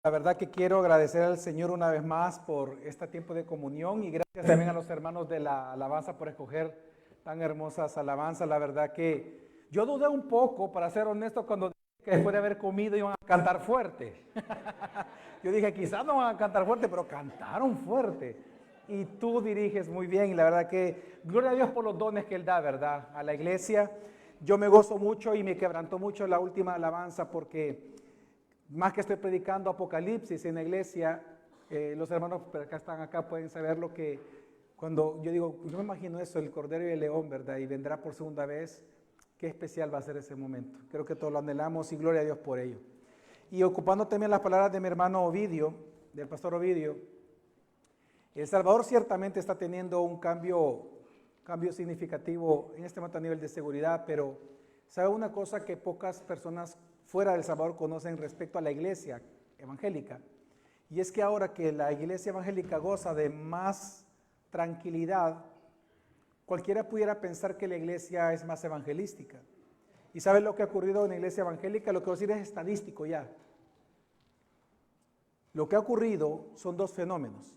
La verdad que quiero agradecer al Señor una vez más por este tiempo de comunión y gracias también a los hermanos de la alabanza por escoger tan hermosas alabanzas. La verdad que yo dudé un poco, para ser honesto, cuando dije que después de haber comido iban a cantar fuerte. Yo dije, quizás no van a cantar fuerte, pero cantaron fuerte. Y tú diriges muy bien y la verdad que gloria a Dios por los dones que Él da, ¿verdad? A la iglesia. Yo me gozo mucho y me quebrantó mucho la última alabanza porque más que estoy predicando Apocalipsis en la iglesia, los hermanos que están acá pueden saber lo que, cuando yo digo, yo me imagino eso, el Cordero y el León, ¿verdad? Y vendrá por segunda vez, qué especial va a ser ese momento. Creo que todos lo anhelamos y gloria a Dios por ello. Y ocupando también las palabras de mi hermano Ovidio, del pastor Ovidio, El Salvador ciertamente está teniendo un cambio significativo en este momento a nivel de seguridad, pero ¿sabe una cosa que pocas personas fuera de El Salvador conocen respecto a la iglesia evangélica? Y es que ahora que la iglesia evangélica goza de más tranquilidad, cualquiera pudiera pensar que la iglesia es más evangelística. ¿Y sabe lo que ha ocurrido en la iglesia evangélica? Lo que voy a decir es estadístico ya. Lo que ha ocurrido son dos fenómenos.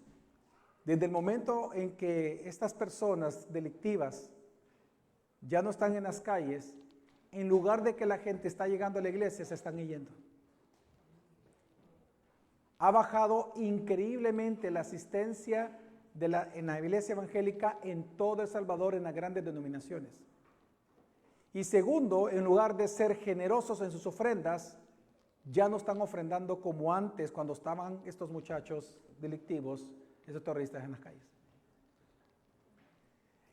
Desde el momento en que estas personas delictivas ya no están en las calles, en lugar de que la gente está llegando a la iglesia, se están yendo. Ha bajado increíblemente la asistencia en la iglesia evangélica en todo El Salvador, en las grandes denominaciones. Y segundo, en lugar de ser generosos en sus ofrendas, ya no están ofrendando como antes cuando estaban estos muchachos delictivos, esos terroristas en las calles.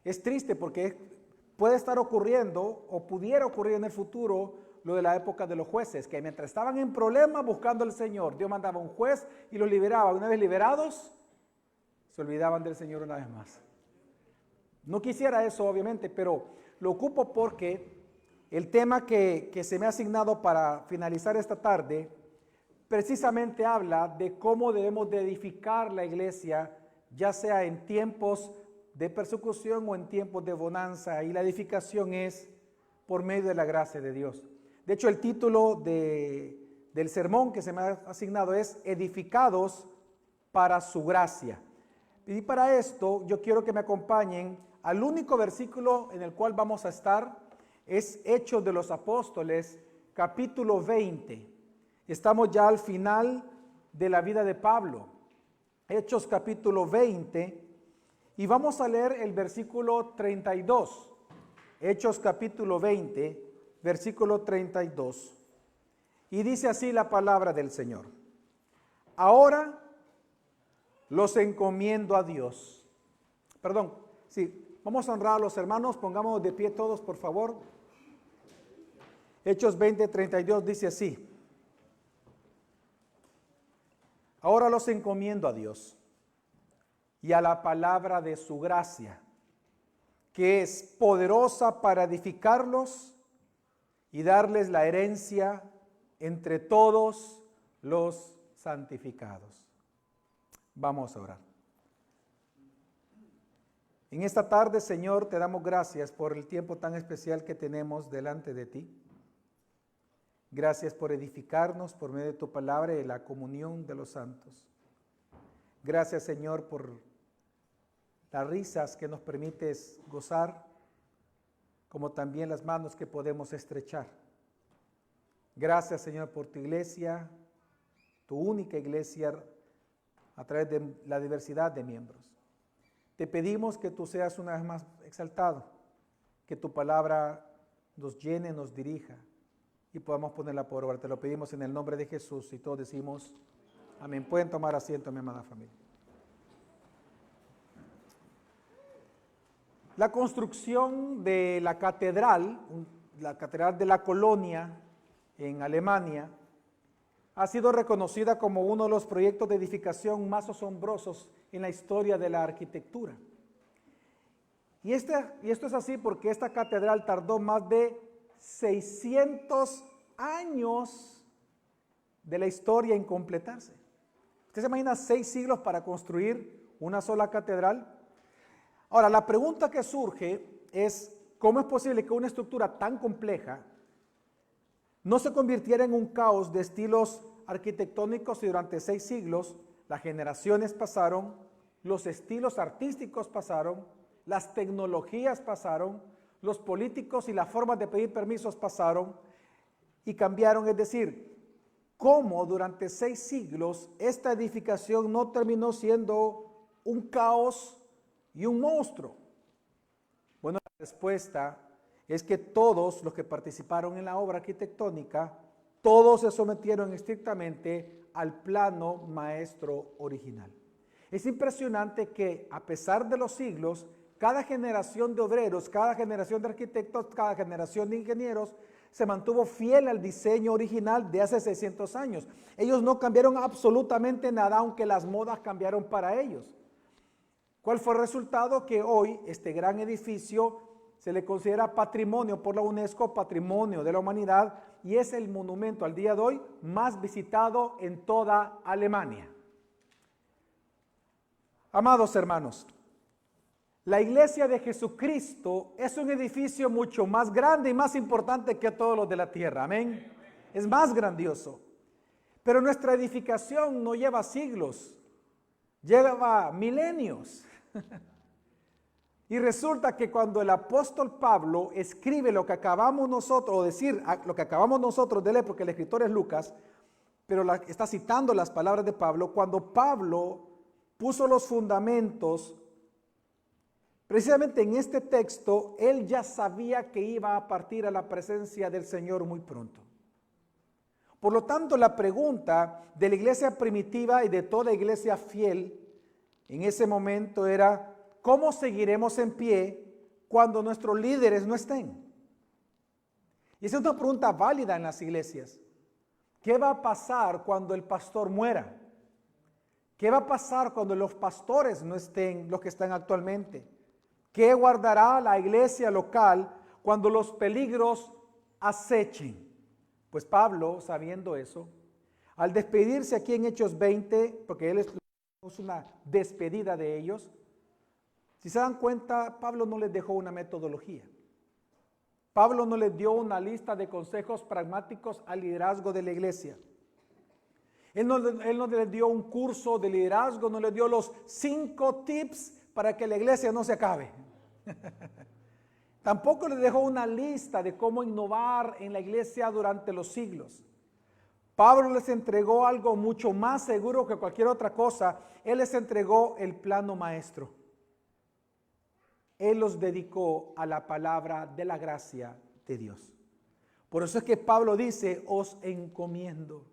Es triste porque puede estar ocurriendo o pudiera ocurrir en el futuro lo de la época de los jueces, que mientras estaban en problemas buscando al Señor, Dios mandaba un juez y los liberaba. Una vez liberados, se olvidaban del Señor una vez más. No quisiera eso, obviamente, pero lo ocupo porque el tema que se me ha asignado para finalizar esta tarde precisamente habla de cómo debemos de edificar la iglesia, ya sea en tiempos de persecución o en tiempos de bonanza, y la edificación es por medio de la gracia de Dios. De hecho, el título del sermón que se me ha asignado es Edificados para su gracia. Y para esto yo quiero que me acompañen al único versículo en el cual vamos a estar, es Hechos de los Apóstoles, capítulo 20. Estamos ya al final de la vida de Pablo. Hechos capítulo 20 y vamos a leer el versículo 32. Hechos capítulo 20, versículo 32. Y dice así la palabra del Señor. Ahora los encomiendo a Dios. Perdón, sí, vamos a honrar a los hermanos, pongámonos de pie todos, por favor. Hechos 20, 32 dice así. Ahora los encomiendo a Dios y a la palabra de su gracia, que es poderosa para edificarlos y darles la herencia entre todos los santificados. Vamos a orar. En esta tarde, Señor, te damos gracias por el tiempo tan especial que tenemos delante de ti. Gracias por edificarnos por medio de tu palabra y la comunión de los santos. Gracias, Señor, por las risas que nos permites gozar, como también las manos que podemos estrechar. Gracias, Señor, por tu iglesia, tu única iglesia, a través de la diversidad de miembros. Te pedimos que tú seas una vez más exaltado, que tu palabra nos llene, nos dirija, y podamos ponerla por obra. Te lo pedimos en el nombre de Jesús y todos decimos amén. Pueden tomar asiento, mi amada familia. La construcción de la catedral de la Colonia en Alemania, ha sido reconocida como uno de los proyectos de edificación más asombrosos en la historia de la arquitectura. Y esto es así porque esta catedral tardó más de 600 años de la historia en completarse. ¿Usted se imagina 6 siglos para construir una sola catedral? Ahora, la pregunta que surge es, ¿cómo es posible que una estructura tan compleja no se convirtiera en un caos de estilos arquitectónicos y durante 6 siglos las generaciones pasaron, los estilos artísticos pasaron, las tecnologías pasaron, los políticos y las formas de pedir permisos pasaron y cambiaron. Es decir, cómo durante 6 siglos esta edificación no terminó siendo un caos y un monstruo. Bueno, la respuesta es que todos los que participaron en la obra arquitectónica, todos se sometieron estrictamente al plano maestro original. Es impresionante que a pesar de los siglos, cada generación de obreros, cada generación de arquitectos, cada generación de ingenieros se mantuvo fiel al diseño original de hace 600 años. Ellos no cambiaron absolutamente nada, aunque las modas cambiaron para ellos. ¿Cuál fue el resultado? Que hoy este gran edificio se le considera patrimonio por la UNESCO, patrimonio de la humanidad, y es el monumento al día de hoy más visitado en toda Alemania. Amados hermanos, la iglesia de Jesucristo es un edificio mucho más grande y más importante que todos los de la tierra. Amén. Es más grandioso. Pero nuestra edificación no lleva siglos, lleva milenios. Y resulta que cuando el apóstol Pablo escribe lo que acabamos nosotros, o decir lo que acabamos nosotros de leer, porque el escritor es Lucas, pero está citando las palabras de Pablo, cuando Pablo puso los fundamentos, precisamente en este texto, él ya sabía que iba a partir a la presencia del Señor muy pronto. Por lo tanto, la pregunta de la iglesia primitiva y de toda iglesia fiel en ese momento era: ¿cómo seguiremos en pie cuando nuestros líderes no estén? Y esa es una pregunta válida en las iglesias. ¿Qué va a pasar cuando el pastor muera? ¿Qué va a pasar cuando los pastores no estén, los que están actualmente? ¿Qué guardará la iglesia local cuando los peligros acechen? Pues Pablo, sabiendo eso, al despedirse aquí en Hechos 20, porque él es una despedida de ellos, si se dan cuenta, Pablo no les dejó una metodología. Pablo no les dio una lista de consejos pragmáticos al liderazgo de la iglesia. Él no les dio un curso de liderazgo, no les dio los 5 tips para que la iglesia no se acabe. Tampoco les dejó una lista de cómo innovar en la iglesia durante los siglos. Pablo les entregó algo mucho más seguro que cualquier otra cosa. Él les entregó el plano maestro. Él los dedicó a la palabra de la gracia de Dios. Por eso es que Pablo dice: os encomiendo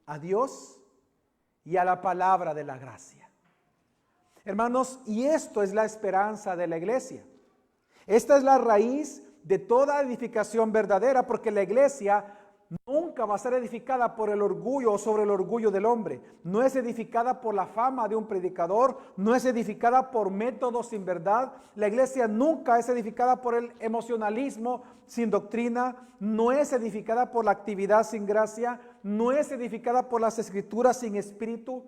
a Dios y a la palabra de la gracia. Hermanos, y esto es la esperanza de la iglesia. Esta es la raíz de toda edificación verdadera, porque la iglesia nunca va a ser edificada por el orgullo o sobre el orgullo del hombre. No es edificada por la fama de un predicador, no es edificada por métodos sin verdad. La iglesia nunca es edificada por el emocionalismo sin doctrina, no es edificada por la actividad sin gracia, no es edificada por las escrituras sin espíritu.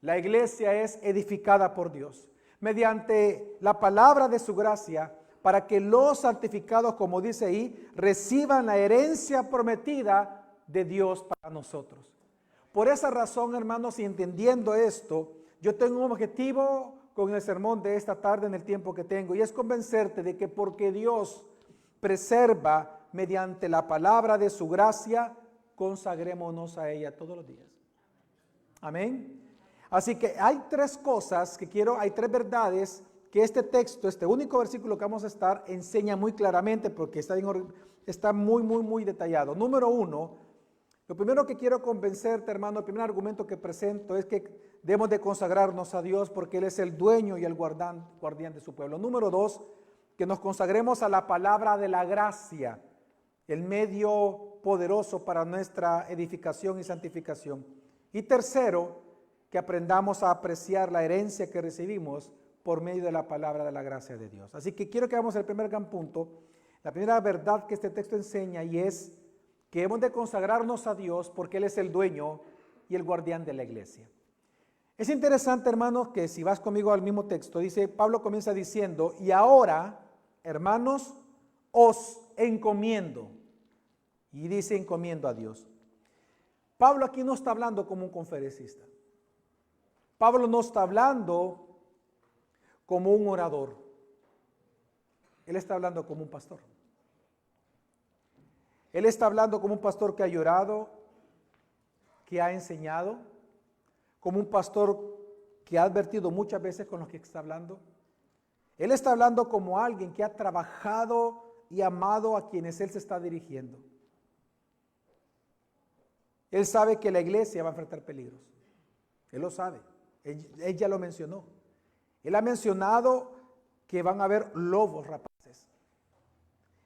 La iglesia es edificada por Dios, mediante la palabra de su gracia, para que los santificados, como dice ahí, reciban la herencia prometida de Dios para nosotros. Por esa razón, hermanos, y entendiendo esto, yo tengo un objetivo con el sermón de esta tarde en el tiempo que tengo, y es convencerte de que porque Dios preserva mediante la palabra de su gracia, consagrémonos a ella todos los días. Amén. Así que hay 3 cosas que hay 3 verdades que este texto, este único versículo que vamos a estar, enseña muy claramente, porque está muy detallado. Número 1, lo primero que quiero convencerte, hermano, el primer argumento que presento es que debemos de consagrarnos a Dios porque Él es el dueño y el guardián de su pueblo. Número 2, que nos consagremos a la palabra de la gracia, el medio poderoso para nuestra edificación y santificación. Y tercero, que aprendamos a apreciar la herencia que recibimos por medio de la palabra de la gracia de Dios. Así que quiero que vamos al primer gran punto, la primera verdad que este texto enseña, y es que hemos de consagrarnos a Dios porque Él es el dueño y el guardián de la iglesia. Es interesante, hermanos, que si vas conmigo al mismo texto, dice, Pablo comienza diciendo: y ahora, hermanos, os encomiendo. Y dice encomiendo a Dios. Pablo aquí no está hablando como un conferencista. Pablo no está hablando como un orador. Él está hablando como un pastor. Él está hablando como un pastor que ha llorado, que ha enseñado, como un pastor que ha advertido muchas veces con los que está hablando. Él está hablando como alguien que ha trabajado y amado a quienes él se está dirigiendo. Él sabe que la iglesia va a enfrentar peligros. Él lo sabe. Él ya lo mencionó. Él ha mencionado que van a haber lobos rapaces.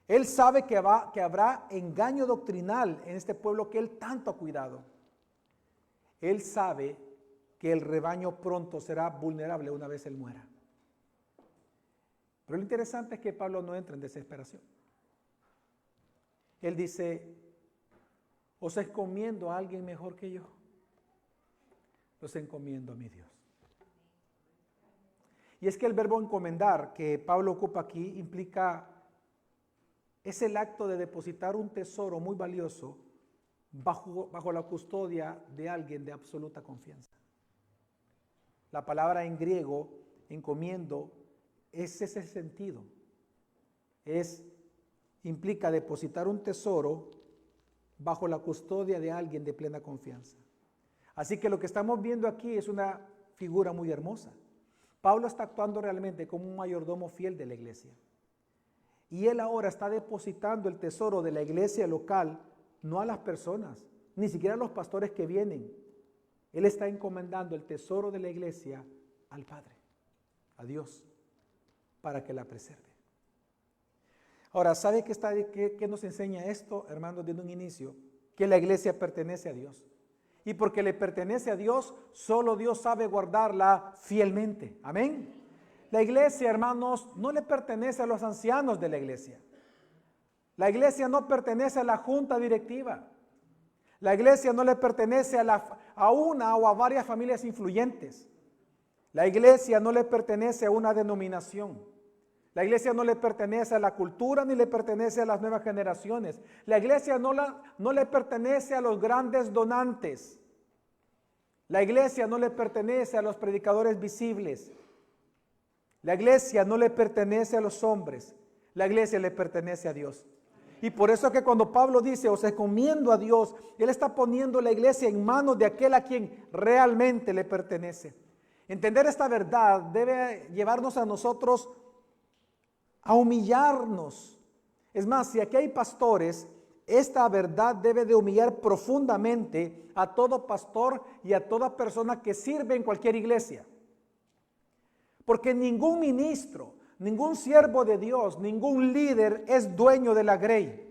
Él sabe que habrá engaño doctrinal en este pueblo que él tanto ha cuidado. Él sabe que el rebaño pronto será vulnerable una vez él muera. Pero lo interesante es que Pablo no entra en desesperación. Él dice, ¿os encomiendo a alguien mejor que yo? Los encomiendo a mi Dios. Y es que el verbo encomendar que Pablo ocupa aquí implica, es el acto de depositar un tesoro muy valioso bajo la custodia de alguien de absoluta confianza. La palabra en griego, encomiendo, es ese sentido. Implica depositar un tesoro bajo la custodia de alguien de plena confianza. Así que lo que estamos viendo aquí es una figura muy hermosa. Pablo está actuando realmente como un mayordomo fiel de la iglesia. Y él ahora está depositando el tesoro de la iglesia local, no a las personas, ni siquiera a los pastores que vienen. Él está encomendando el tesoro de la iglesia al Padre, a Dios, para que la preserve. Ahora, ¿sabe qué nos enseña esto, hermanos, desde un inicio? Que la iglesia pertenece a Dios. Y porque le pertenece a Dios, solo Dios sabe guardarla fielmente. Amén. La iglesia, hermanos, no le pertenece a los ancianos de la iglesia. La iglesia no pertenece a la junta directiva. La iglesia no le pertenece a una o a varias familias influyentes. La iglesia no le pertenece a una denominación. La iglesia no le pertenece a la cultura ni le pertenece a las nuevas generaciones. La iglesia no le pertenece a los grandes donantes. La iglesia no le pertenece a los predicadores visibles. La iglesia no le pertenece a los hombres. La iglesia le pertenece a Dios. Y por eso es que cuando Pablo dice, os encomiendo a Dios, él está poniendo la iglesia en manos de aquel a quien realmente le pertenece. Entender esta verdad debe llevarnos a nosotros a humillarnos. Es más, si aquí hay pastores, esta verdad debe de humillar profundamente a todo pastor y a toda persona que sirve en cualquier iglesia. Porque ningún ministro, ningún siervo de Dios, ningún líder es dueño de la grey.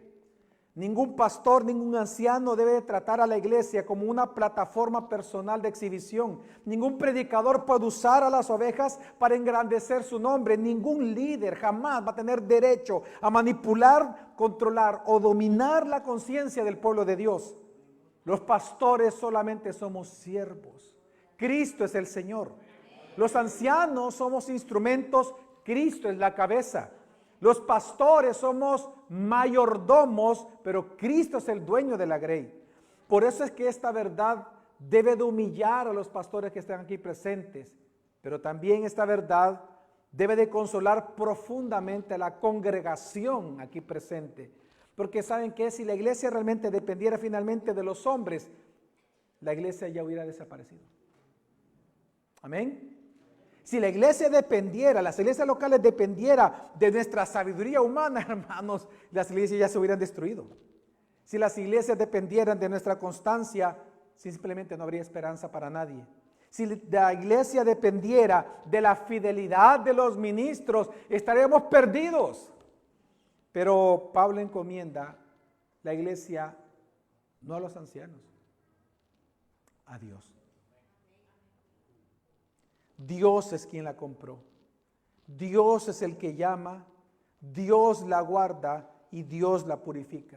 Ningún pastor, ningún anciano debe tratar a la iglesia como una plataforma personal de exhibición. Ningún predicador puede usar a las ovejas para engrandecer su nombre. Ningún líder jamás va a tener derecho a manipular, controlar o dominar la conciencia del pueblo de Dios. Los pastores solamente somos siervos. Cristo es el Señor. Los ancianos somos instrumentos. Cristo es la cabeza. Los pastores somos mayordomos, pero Cristo es el dueño de la grey. Por eso es que esta verdad debe de humillar a los pastores que están aquí presentes, pero también esta verdad debe de consolar profundamente a la congregación aquí presente. Porque saben que si la iglesia realmente dependiera finalmente de los hombres, la iglesia ya hubiera desaparecido. Amén. Si la iglesia dependiera, las iglesias locales dependiera de nuestra sabiduría humana, hermanos, las iglesias ya se hubieran destruido. Si las iglesias dependieran de nuestra constancia, simplemente no habría esperanza para nadie. Si la iglesia dependiera de la fidelidad de los ministros, estaríamos perdidos. Pero Pablo encomienda la iglesia no a los ancianos, a Dios. Dios es quien la compró. Dios es el que llama, Dios la guarda y Dios la purifica.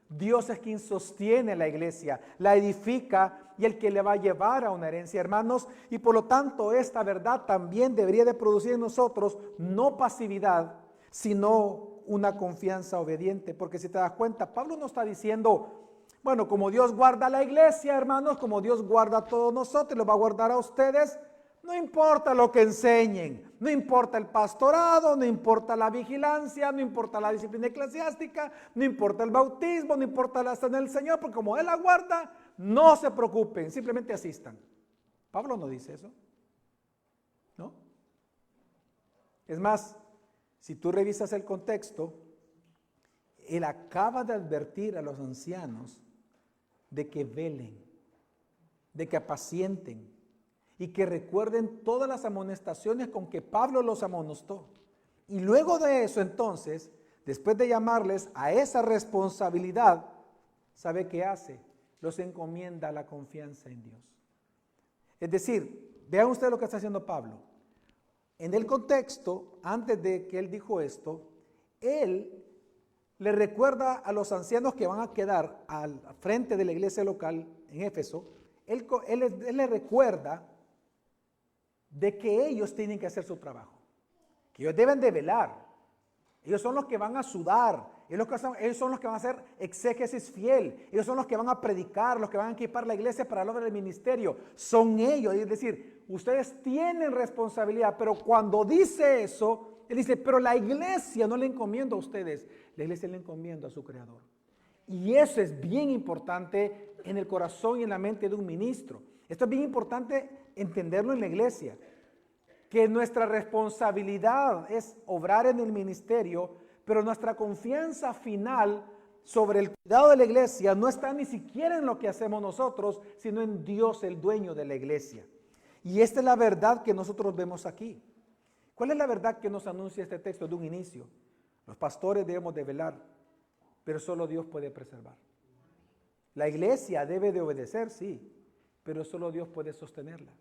Dios es quien sostiene la iglesia, la edifica y el que le va a llevar a una herencia, hermanos. Y por lo tanto esta verdad también debería de producir en nosotros no pasividad, sino una confianza obediente. Porque si te das cuenta, Pablo no está diciendo, Bueno, como Dios guarda a la iglesia, hermanos, como Dios guarda a todos nosotros, los va a guardar a ustedes, no importa lo que enseñen, no importa el pastorado, no importa la vigilancia, no importa la disciplina eclesiástica, no importa el bautismo, no importa la cena del Señor, porque como Él la guarda, no se preocupen, simplemente asistan. Pablo no dice eso, ¿no? Es más, si tú revisas el contexto, él acaba de advertir a los ancianos de que velen, de que apacienten y que recuerden todas las amonestaciones con que Pablo los amonestó. Y luego de eso, entonces, después de llamarles a esa responsabilidad, ¿sabe qué hace? Los encomienda a la confianza en Dios. Es decir, vean ustedes lo que está haciendo Pablo. En el contexto, antes de que él dijo esto, él le recuerda a los ancianos que van a quedar al frente de la iglesia local en Éfeso, él les recuerda de que ellos tienen que hacer su trabajo, que ellos deben de velar. Ellos son los que van a sudar, ellos son los que van a hacer exégesis fiel, ellos son los que van a predicar, los que van a equipar la iglesia para la obra del ministerio. Son ellos, es decir, ustedes tienen responsabilidad, pero cuando dice eso, él dice, pero la iglesia no le encomiendo a ustedes, la iglesia le encomienda a su creador. Y eso es bien importante en el corazón y en la mente de un ministro. Esto es bien importante entenderlo en la iglesia, que nuestra responsabilidad es obrar en el ministerio, pero nuestra confianza final sobre el cuidado de la iglesia no está ni siquiera en lo que hacemos nosotros, sino en Dios, el dueño de la iglesia. Y esta es la verdad que nosotros vemos aquí. ¿Cuál es la verdad que nos anuncia este texto de un inicio? Los pastores debemos de velar, pero solo Dios puede preservar. La iglesia debe de obedecer, sí, pero solo Dios puede sostenerla.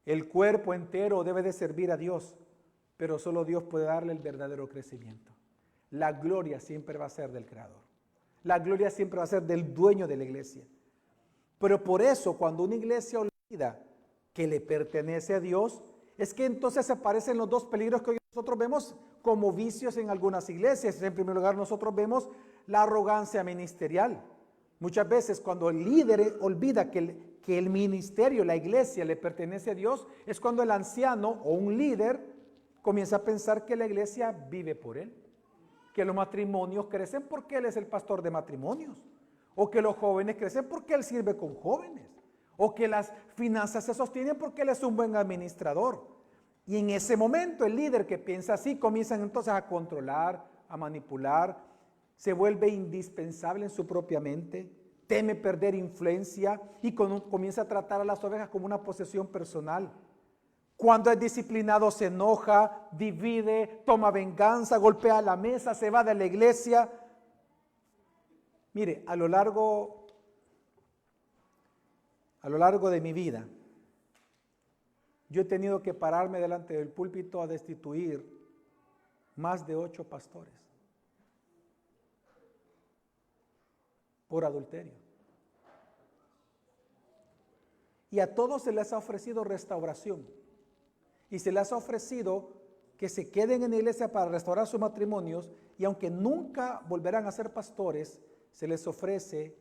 El cuerpo entero debe de servir a Dios, pero solo Dios puede darle el verdadero crecimiento. La gloria siempre va a ser del Creador. La gloria siempre va a ser del dueño de la iglesia. Pero por eso, cuando una iglesia olvida que le pertenece a Dios, es que entonces aparecen los dos peligros que hoy nosotros vemos como vicios en algunas iglesias. En primer lugar, nosotros vemos la arrogancia ministerial. Muchas veces cuando el líder olvida que el ministerio, la iglesia le pertenece a Dios, es cuando el anciano o un líder comienza a pensar que la iglesia vive por él, que los matrimonios crecen porque él es el pastor de matrimonios, o que los jóvenes crecen porque él sirve con jóvenes, o que las finanzas se sostienen porque él es un buen administrador. Y en ese momento el líder que piensa así comienza entonces a controlar, a manipular, se vuelve indispensable en su propia mente, teme perder influencia y comienza a tratar a las ovejas como una posesión personal. Cuando es disciplinado se enoja, divide, toma venganza, golpea la mesa, se va de la iglesia. Mire, a lo largo de mi vida, yo he tenido que pararme delante del púlpito a destituir más de 8 pastores por adulterio. Y a todos se les ha ofrecido restauración. Y se les ha ofrecido que se queden en la iglesia para restaurar sus matrimonios, y aunque nunca volverán a ser pastores, se les ofrece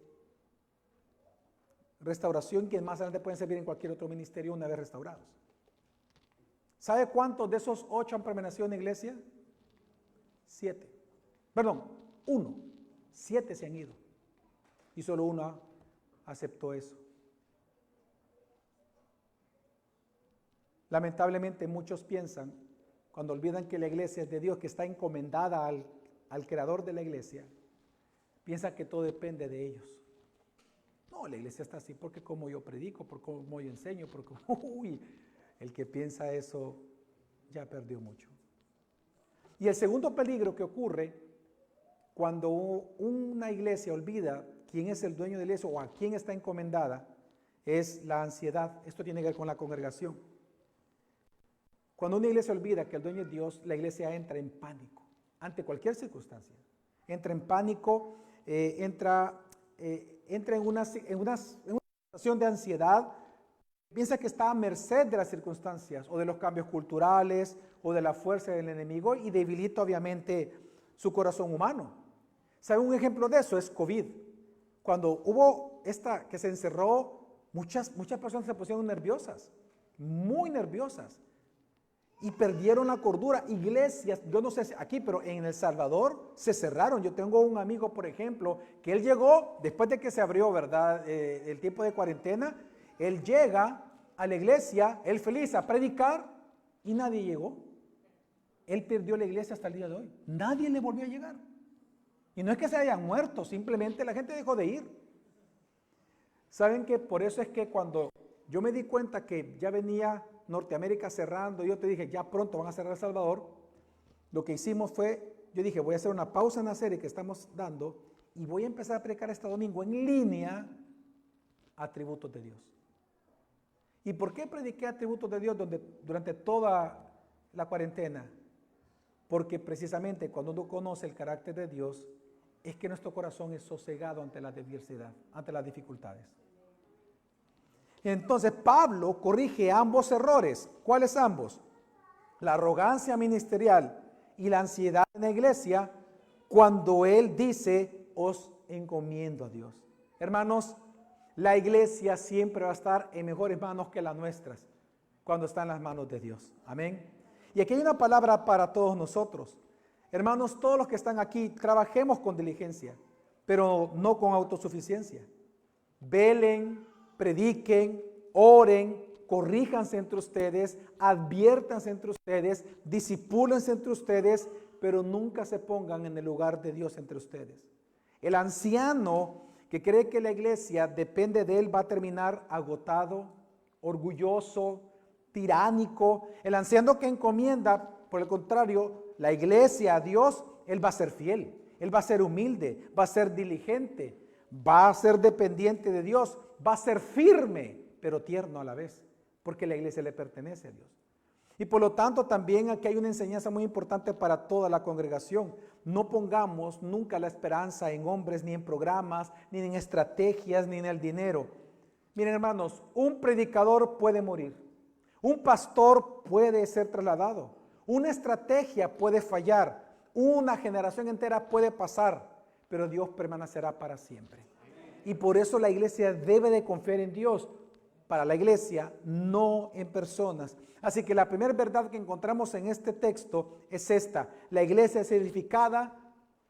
restauración que más adelante pueden servir en cualquier otro ministerio una vez restaurados. ¿Sabe cuántos de esos 8 han permanecido en la iglesia? 7. Perdón, 1. 7 se han ido. Y solo 1 aceptó eso. Lamentablemente muchos piensan, cuando olvidan que la iglesia es de Dios, que está encomendada al creador de la iglesia, piensan que todo depende de ellos. No, la iglesia está así porque como yo predico, por cómo yo enseño, porque el que piensa eso ya perdió mucho. Y el segundo peligro que ocurre cuando una iglesia olvida quién es el dueño de la iglesia o a quién está encomendada es la ansiedad. Esto tiene que ver con la congregación. Cuando una iglesia olvida que el dueño es Dios, la iglesia entra en pánico ante cualquier circunstancia. Entra en pánico, entra en una situación de ansiedad, piensa que está a merced de las circunstancias o de los cambios culturales o de la fuerza del enemigo y debilita obviamente su corazón humano. ¿Sabe un ejemplo de eso? Es COVID. cuando hubo esta que se encerró, muchas personas se pusieron nerviosas, muy nerviosas, y perdieron la cordura. Iglesias, yo no sé si aquí, pero en El Salvador se cerraron. Yo tengo un amigo, por ejemplo, que él llegó, después de que se abrió, ¿verdad?, el tiempo de cuarentena, él llega a la iglesia, él feliz a predicar, y nadie llegó. Él perdió la iglesia hasta el día de hoy. Nadie le volvió a llegar. Y no es que se hayan muerto, simplemente la gente dejó de ir. ¿Saben que por eso es que cuando yo me di cuenta que ya venía Norteamérica cerrando, yo te dije, ya pronto van a cerrar El Salvador, lo que hicimos fue, yo dije, voy a hacer una pausa en la serie que estamos dando y voy a empezar a predicar este domingo en línea atributos de Dios. ¿Y por qué prediqué atributos de Dios durante toda la cuarentena? Porque precisamente cuando uno conoce el carácter de Dios, es que nuestro corazón es sosegado ante la adversidad, ante las dificultades. Entonces Pablo corrige ambos errores. ¿Cuáles ambos? La arrogancia ministerial y la ansiedad en la iglesia, cuando él dice, os encomiendo a Dios. Hermanos, la iglesia siempre va a estar en mejores manos que las nuestras, cuando está en las manos de Dios. Amén. Y aquí hay una palabra para todos nosotros. Hermanos, todos los que están aquí, trabajemos con diligencia, pero no con autosuficiencia. Velen, prediquen, oren, corríjanse entre ustedes, adviértanse entre ustedes, disipúlense entre ustedes, pero nunca se pongan en el lugar de Dios entre ustedes. El anciano que cree que la iglesia depende de él va a terminar agotado, orgulloso, tiránico. El anciano que encomienda, por el contrario, la iglesia a Dios, él va a ser fiel, él va a ser humilde, va a ser diligente, va a ser dependiente de Dios, va a ser firme, pero tierno a la vez, porque la iglesia le pertenece a Dios. Y por lo tanto también aquí hay una enseñanza muy importante para toda la congregación. No pongamos nunca la esperanza en hombres, ni en programas, ni en estrategias, ni en el dinero. Miren, hermanos, un predicador puede morir, un pastor puede ser trasladado, una estrategia puede fallar, una generación entera puede pasar, pero Dios permanecerá para siempre. Y por eso la iglesia debe de confiar en Dios, para la iglesia, no en personas. Así que la primera verdad que encontramos en este texto es esta: la iglesia es edificada,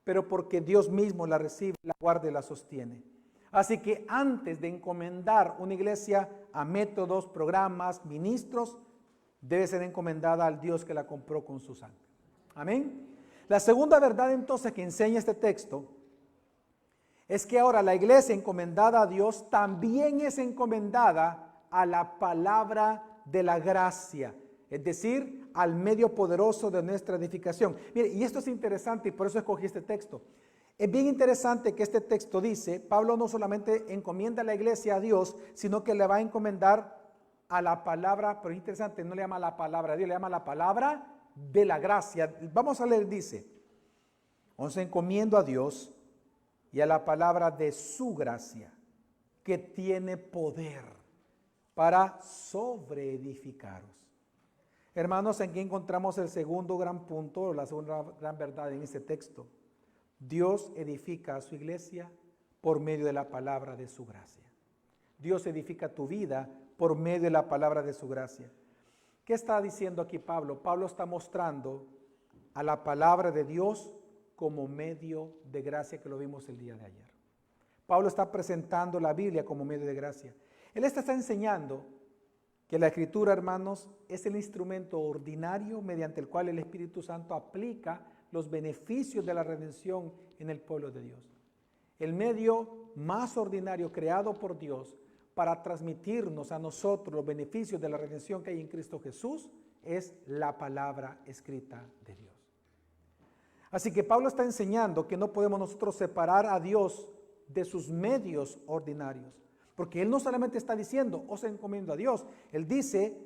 pero porque Dios mismo la recibe, la guarda y la sostiene. Así que antes de encomendar una iglesia a métodos, programas, ministros, debe ser encomendada al Dios que la compró con su sangre. Amén. La segunda verdad entonces que enseña este texto es que ahora la iglesia encomendada a Dios también es encomendada a la palabra de la gracia, es decir, al medio poderoso de nuestra edificación. Mire, y esto es interesante y por eso escogí este texto. Es bien interesante que este texto dice, Pablo no solamente encomienda a la iglesia a Dios, sino que le va a encomendar a la palabra, pero es interesante, no le llama la palabra de Dios, le llama la palabra de la gracia. Vamos a leer, dice, os encomiendo a Dios y a la palabra de su gracia, que tiene poder para sobreedificaros. Hermanos, aquí encontramos el segundo gran punto, la segunda gran verdad en este texto. Dios edifica a su iglesia por medio de la palabra de su gracia. Dios edifica tu vida por medio de la palabra de su gracia. ¿Qué está diciendo aquí Pablo? Pablo está mostrando a la palabra de Dios como medio de gracia, que lo vimos el día de ayer. Pablo está presentando la Biblia como medio de gracia. Él está enseñando que la Escritura, hermanos, es el instrumento ordinario mediante el cual el Espíritu Santo aplica los beneficios de la redención en el pueblo de Dios. El medio más ordinario creado por Dios para transmitirnos a nosotros los beneficios de la redención que hay en Cristo Jesús es la palabra escrita de Dios. Así que Pablo está enseñando que no podemos nosotros separar a Dios de sus medios ordinarios, porque él no solamente está diciendo, os encomiendo a Dios, él dice,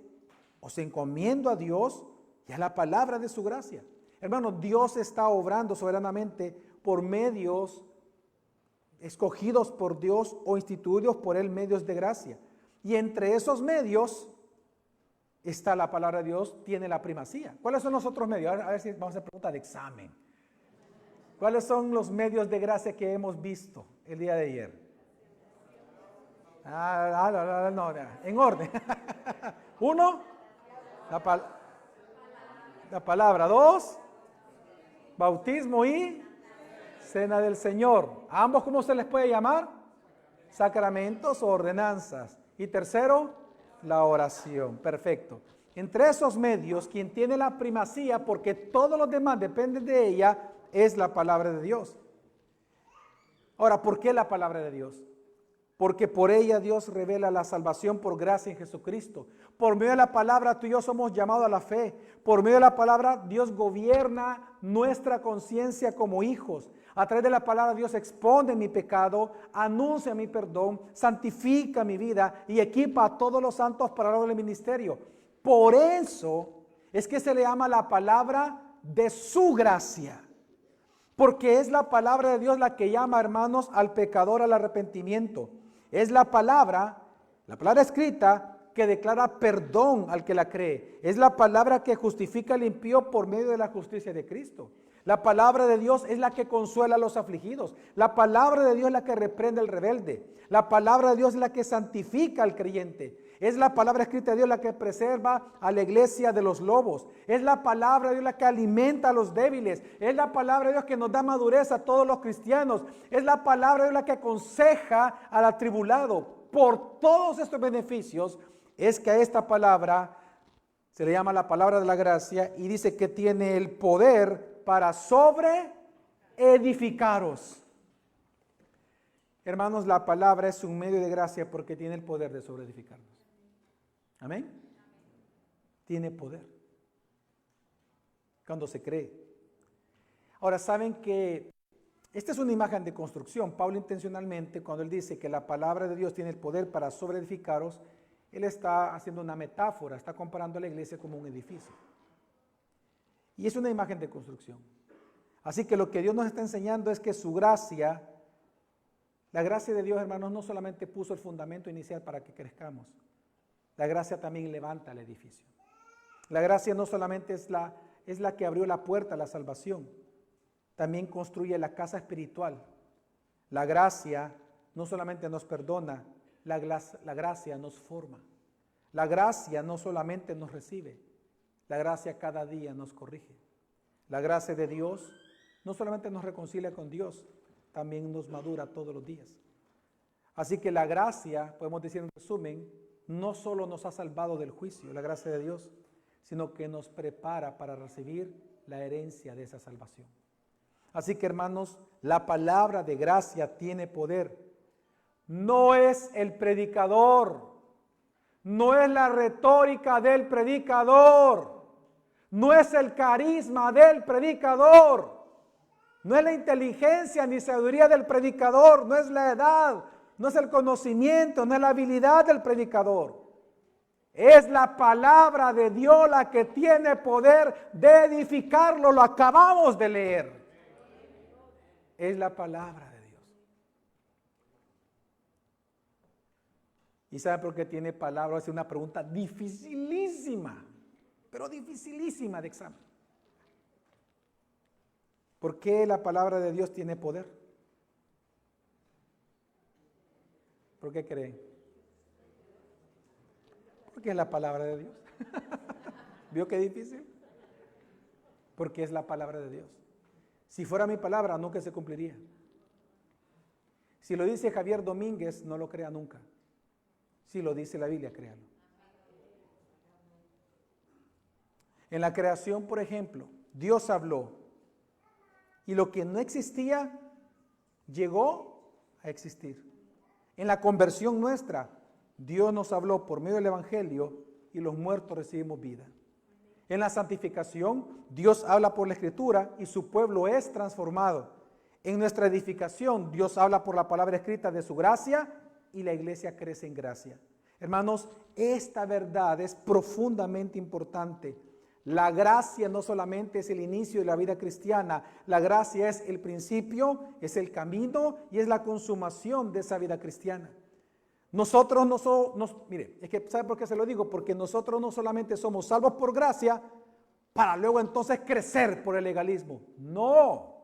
os encomiendo a Dios y a la palabra de su gracia. Hermano, Dios está obrando soberanamente por medios escogidos por Dios o instituidos por él, medios de gracia. Y entre esos medios está la palabra de Dios, tiene la primacía. ¿Cuáles son los otros medios? A ver si vamos a hacer pregunta de examen. ¿Cuáles son los medios de gracia que hemos visto el día de ayer? No, en orden. 1, la palabra. 2, bautismo y cena del Señor. ¿A ambos cómo se les puede llamar? Sacramentos o ordenanzas. Y tercero, la oración. Perfecto. Entre esos medios, quien tiene la primacía, porque todos los demás dependen de ella, es la palabra de Dios. Ahora, ¿por qué la palabra de Dios? Porque por ella Dios revela la salvación por gracia en Jesucristo. Por medio de la palabra tú y yo somos llamados a la fe. Por medio de la palabra Dios gobierna nuestra conciencia como hijos. A través de la palabra Dios expone mi pecado, anuncia mi perdón, santifica mi vida y equipa a todos los santos para el ministerio. Por eso es que se le llama la palabra de su gracia. Porque es la palabra de Dios la que llama, hermanos, al pecador al arrepentimiento. Es la palabra escrita que declara perdón al que la cree. Es la palabra que justifica al impío por medio de la justicia de Cristo. La palabra de Dios es la que consuela a los afligidos. La palabra de Dios es la que reprende al rebelde. La palabra de Dios es la que santifica al creyente. Es la palabra escrita de Dios la que preserva a la iglesia de los lobos. Es la palabra de Dios la que alimenta a los débiles. Es la palabra de Dios que nos da madurez a todos los cristianos. Es la palabra de Dios la que aconseja al atribulado. Por todos estos beneficios es que a esta palabra se le llama la palabra de la gracia y dice que tiene el poder para sobreedificaros. Hermanos, la palabra es un medio de gracia porque tiene el poder de sobreedificarnos. Amén. Tiene poder cuando se cree. Ahora, saben que esta es una imagen de construcción. Pablo intencionalmente, cuando él dice que la palabra de Dios tiene el poder para sobreedificaros, él está haciendo una metáfora, está comparando a la iglesia como un edificio. Y es una imagen de construcción. Así que lo que Dios nos está enseñando es que su gracia, la gracia de Dios, hermanos, no solamente puso el fundamento inicial para que crezcamos. La gracia también levanta el edificio. La gracia no solamente es la que abrió la puerta a la salvación, también construye la casa espiritual. La gracia no solamente nos perdona, la gracia nos forma. La gracia no solamente nos recibe, la gracia cada día nos corrige. La gracia de Dios no solamente nos reconcilia con Dios, también nos madura todos los días. Así que la gracia, podemos decir en resumen, no solo nos ha salvado del juicio, la gracia de Dios, sino que nos prepara para recibir la herencia de esa salvación. Así que, hermanos, la palabra de gracia tiene poder. No es el predicador, no es la retórica del predicador, no es el carisma del predicador, no es la inteligencia ni sabiduría del predicador, no es la edad, no es el conocimiento, no es la habilidad del predicador. Es la palabra de Dios la que tiene poder de edificarlo, lo acabamos de leer. Es la palabra de Dios. ¿Y sabe por qué tiene palabra? Es una pregunta dificilísima, pero dificilísima de examen. ¿Por qué la palabra de Dios tiene poder? ¿Por qué creen? Porque es la palabra de Dios. ¿Vio qué difícil? Porque es la palabra de Dios. Si fuera mi palabra, nunca se cumpliría. Si lo dice Javier Domínguez, no lo crea nunca. Si lo dice la Biblia, créalo. En la creación, por ejemplo, Dios habló y lo que no existía llegó a existir. En la conversión nuestra, Dios nos habló por medio del Evangelio y los muertos recibimos vida. En la santificación, Dios habla por la Escritura y su pueblo es transformado. En nuestra edificación, Dios habla por la palabra escrita de su gracia y la iglesia crece en gracia. Hermanos, esta verdad es profundamente importante. La gracia no solamente es el inicio de la vida cristiana, la gracia es el principio, es el camino y es la consumación de esa vida cristiana. Nosotros mire, es que ¿sabe por qué se lo digo? Porque nosotros no solamente somos salvos por gracia para luego entonces crecer por el legalismo. No,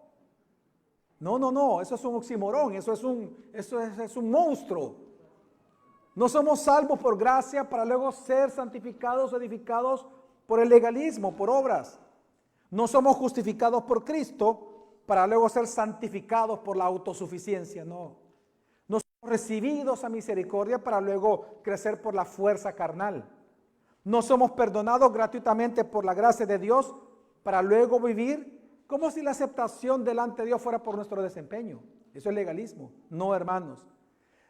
eso es un oxímoron, eso es un monstruo. No somos salvos por gracia para luego ser santificados o edificados por el legalismo, por obras. No somos justificados por Cristo para luego ser santificados por la autosuficiencia, no. No somos recibidos a misericordia para luego crecer por la fuerza carnal. No somos perdonados gratuitamente por la gracia de Dios para luego vivir como si la aceptación delante de Dios fuera por nuestro desempeño. Eso es legalismo, no, hermanos.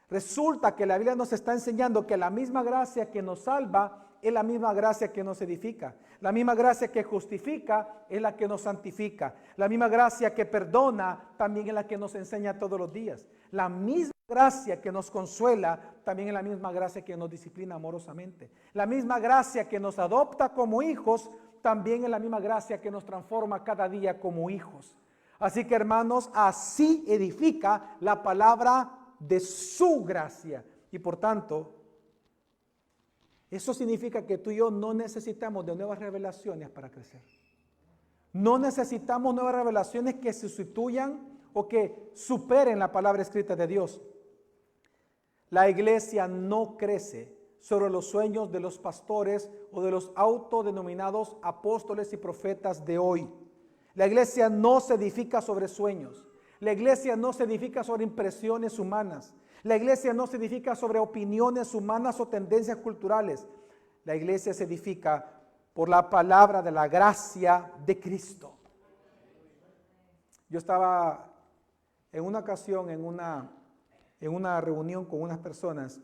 Resulta que la Biblia nos está enseñando que la misma gracia que nos salva es la misma gracia que nos edifica. La misma gracia que justifica es la que nos santifica. La misma gracia que perdona también es la que nos enseña todos los días. La misma gracia que nos consuela también es la misma gracia que nos disciplina amorosamente. La misma gracia que nos adopta como hijos también es la misma gracia que nos transforma cada día como hijos. Así que, hermanos, así edifica la palabra de su gracia. Y por tanto, eso significa que tú y yo no necesitamos de nuevas revelaciones para crecer. No necesitamos nuevas revelaciones que sustituyan o que superen la palabra escrita de Dios. La iglesia no crece sobre los sueños de los pastores o de los autodenominados apóstoles y profetas de hoy. La iglesia no se edifica sobre sueños. La iglesia no se edifica sobre impresiones humanas. La iglesia no se edifica sobre opiniones humanas o tendencias culturales. La iglesia se edifica por la palabra de la gracia de Cristo. Yo estaba en una ocasión en una reunión con unas personas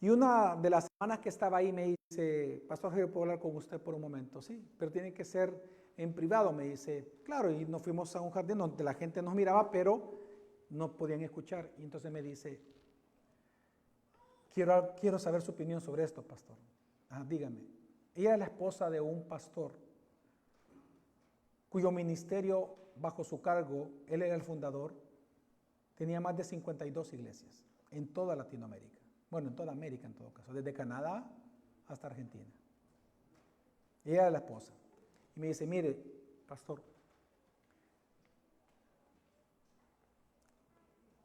y una de las hermanas que estaba ahí me dice: Pastor, ¿puedo hablar con usted por un momento? Sí, pero tiene que ser en privado, me dice. Claro, y nos fuimos a un jardín donde la gente nos miraba, pero no podían escuchar. Y entonces me dice: quiero saber su opinión sobre esto, pastor. Dígame. Ella es la esposa de un pastor cuyo ministerio bajo su cargo, él era el fundador, tenía más de 52 iglesias en toda Latinoamérica. Bueno, en toda América en todo caso, desde Canadá hasta Argentina. Ella era la esposa. Y me dice: mire, pastor,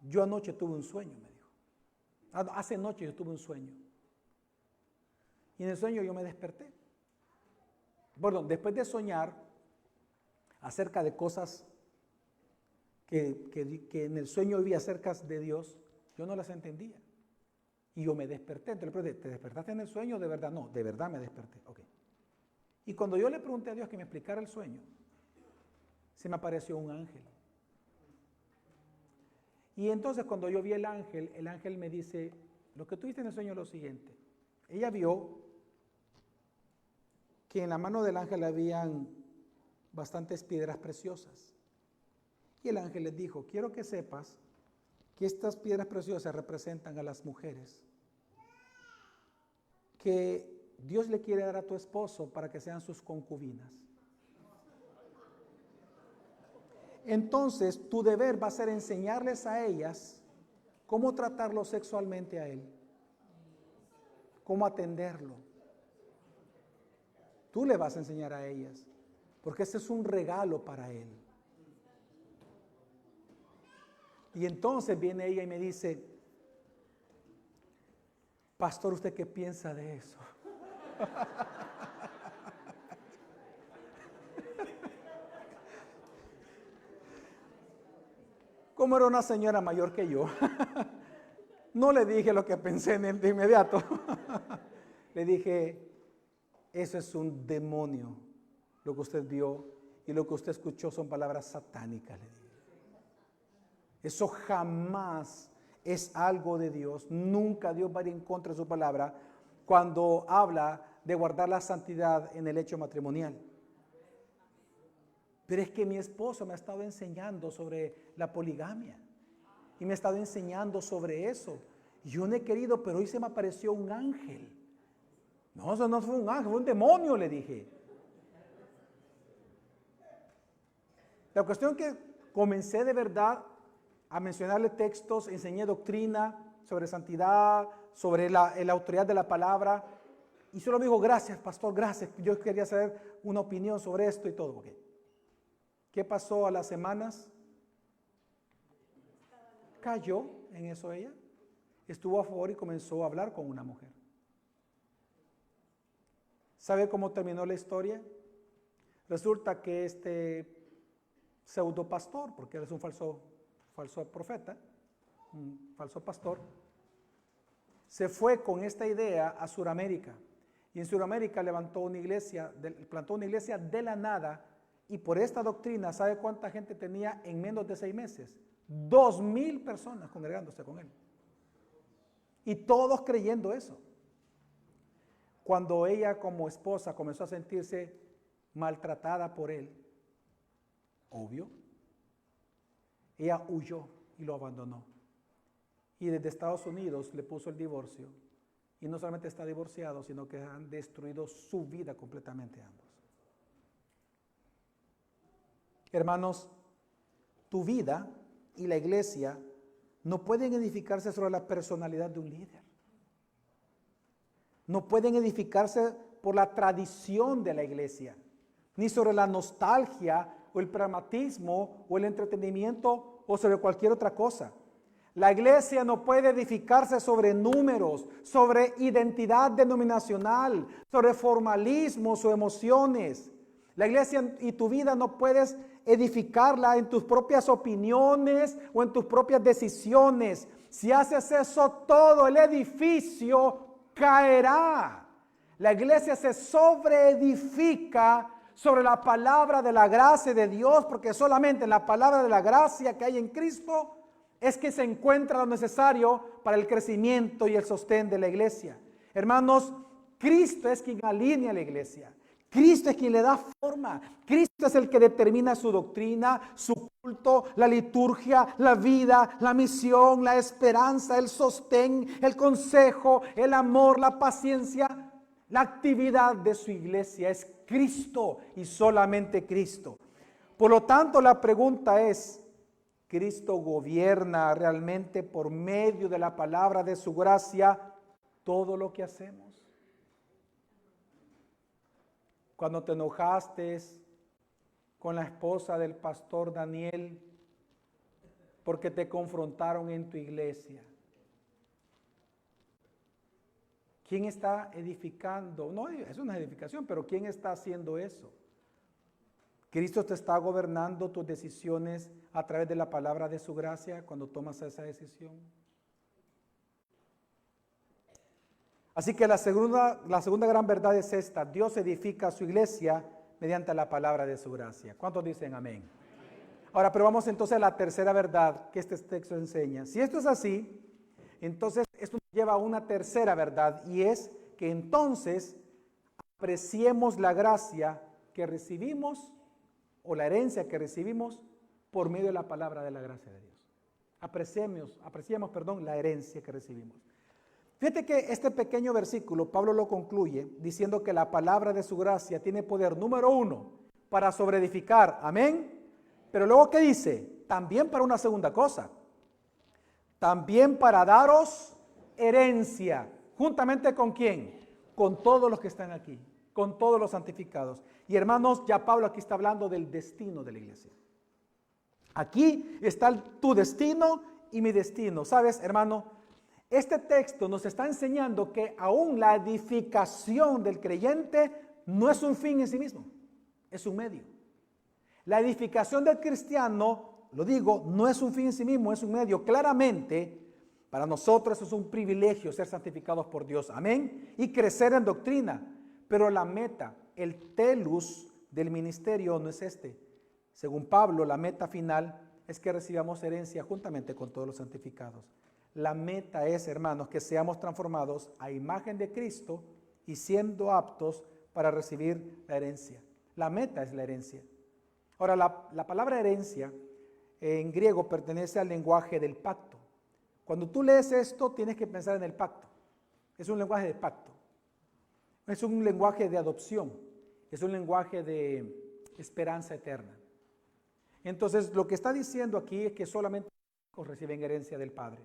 yo anoche tuve un sueño, me dijo. Hace noche yo tuve un sueño. Y en el sueño yo me desperté. Bueno, después de soñar acerca de cosas que en el sueño vi acerca de Dios, yo no las entendía. Y yo me desperté. Entonces le pregunté: ¿te despertaste en el sueño? ¿De verdad? No, de verdad me desperté. Ok. Y cuando yo le pregunté a Dios que me explicara el sueño, se me apareció un ángel. Y entonces cuando yo vi el ángel me dice: lo que tú viste en el sueño es lo siguiente. Ella vio que en la mano del ángel habían bastantes piedras preciosas. Y el ángel les dijo: quiero que sepas que estas piedras preciosas representan a las mujeres que Dios le quiere dar a tu esposo para que sean sus concubinas. Entonces, tu deber va a ser enseñarles a ellas cómo tratarlo sexualmente a él, cómo atenderlo. Tú le vas a enseñar a ellas, porque ese es un regalo para él. Y entonces viene ella y me dice: pastor, ¿usted qué piensa de eso? Como era una señora mayor que yo, no le dije lo que pensé de inmediato. Le dije: eso es un demonio. Lo que usted vio y lo que usted escuchó son palabras satánicas, le dije. Eso jamás es algo de Dios. Nunca Dios va a ir en contra de su palabra cuando habla de guardar la santidad en el hecho matrimonial. Pero es que mi esposo me ha estado enseñando sobre la poligamia y me ha estado enseñando sobre eso. Yo no he querido, pero hoy se me apareció un ángel. No, eso no fue un ángel, fue un demonio, le dije. La cuestión es que comencé de verdad a mencionarle textos, enseñé doctrina sobre santidad, sobre la autoridad de la palabra. Y solo me dijo: gracias, pastor, gracias. Yo quería saber una opinión sobre esto y todo. Okay. ¿Qué pasó a las semanas? Cayó en eso ella. estuvo a favor y comenzó a hablar con una mujer. ¿Sabe cómo terminó la historia? Resulta que este pseudo pastor, porque él es un falso profeta, un falso pastor, se fue con esta idea a Sudamérica. Y en Sudamérica plantó una iglesia de la nada, y por esta doctrina, ¿sabe cuánta gente tenía en menos de 6 meses? 2,000 personas congregándose con él. Y todos creyendo eso. Cuando ella como esposa comenzó a sentirse maltratada por él, obvio, ella huyó y lo abandonó. Y desde Estados Unidos le puso el divorcio. Y no solamente está divorciado, sino que han destruido su vida completamente ambos. Hermanos, tu vida y la iglesia no pueden edificarse sobre la personalidad de un líder. No pueden edificarse por la tradición de la iglesia, ni sobre la nostalgia o el pragmatismo o el entretenimiento o sobre cualquier otra cosa. La iglesia no puede edificarse sobre números, sobre identidad denominacional, sobre formalismos o emociones. La iglesia y tu vida no puedes edificarla en tus propias opiniones o en tus propias decisiones. Si haces eso, todo el edificio caerá. La iglesia se sobreedifica sobre la palabra de la gracia de Dios, porque solamente en la palabra de la gracia que hay en Cristo es que se encuentra lo necesario para el crecimiento y el sostén de la iglesia. Hermanos, Cristo es quien alinea a la iglesia. Cristo es quien le da forma. Cristo es el que determina su doctrina, su culto, la liturgia, la vida, la misión, la esperanza, el sostén, el consejo, el amor, la paciencia. La actividad de su iglesia es Cristo y solamente Cristo. Por lo tanto, la pregunta es, ¿Cristo gobierna realmente por medio de la palabra de su gracia todo lo que hacemos? Cuando te enojaste con la esposa del pastor Daniel porque te confrontaron en tu iglesia, ¿quién está edificando? No, es una edificación, pero ¿quién está haciendo eso? ¿Cristo te está gobernando tus decisiones a través de la palabra de su gracia cuando tomas esa decisión? Así que la segunda gran verdad es esta: Dios edifica su iglesia mediante la palabra de su gracia. ¿Cuántos dicen amén? Ahora, pero vamos entonces a la tercera verdad que este texto enseña. Si esto es así, entonces esto nos lleva a una tercera verdad, y es que entonces apreciemos la gracia que recibimos, o la herencia que recibimos por medio de la palabra de la gracia de Dios. Apreciemos, la herencia que recibimos. Fíjate que este pequeño versículo, Pablo lo concluye diciendo que la palabra de su gracia tiene poder, número 1, para sobreedificar, amén. Pero luego, ¿qué dice? También para una segunda cosa. También para daros herencia. ¿Juntamente con quién? Con todos los que están aquí, con todos los santificados. Y hermanos, ya Pablo aquí está hablando del destino de la iglesia. Aquí está tu destino y mi destino. ¿Sabes, hermano? Este texto nos está enseñando que aún la edificación del creyente no es un fin en sí mismo, es un medio. La edificación del cristiano, lo digo, no es un fin en sí mismo, es un medio. Claramente, para nosotros es un privilegio ser santificados por Dios, amén, y crecer en doctrina. Pero la meta, el telus del ministerio no es este. Según Pablo, la meta final es que recibamos herencia juntamente con todos los santificados. La meta es, hermanos, que seamos transformados a imagen de Cristo y siendo aptos para recibir la herencia. La meta es la herencia. Ahora, la palabra herencia en griego pertenece al lenguaje del pacto. Cuando tú lees esto, tienes que pensar en el pacto. Es un lenguaje de pacto. Es un lenguaje de adopción. Es un lenguaje de esperanza eterna. Entonces, lo que está diciendo aquí es que solamente los hijos reciben herencia del Padre.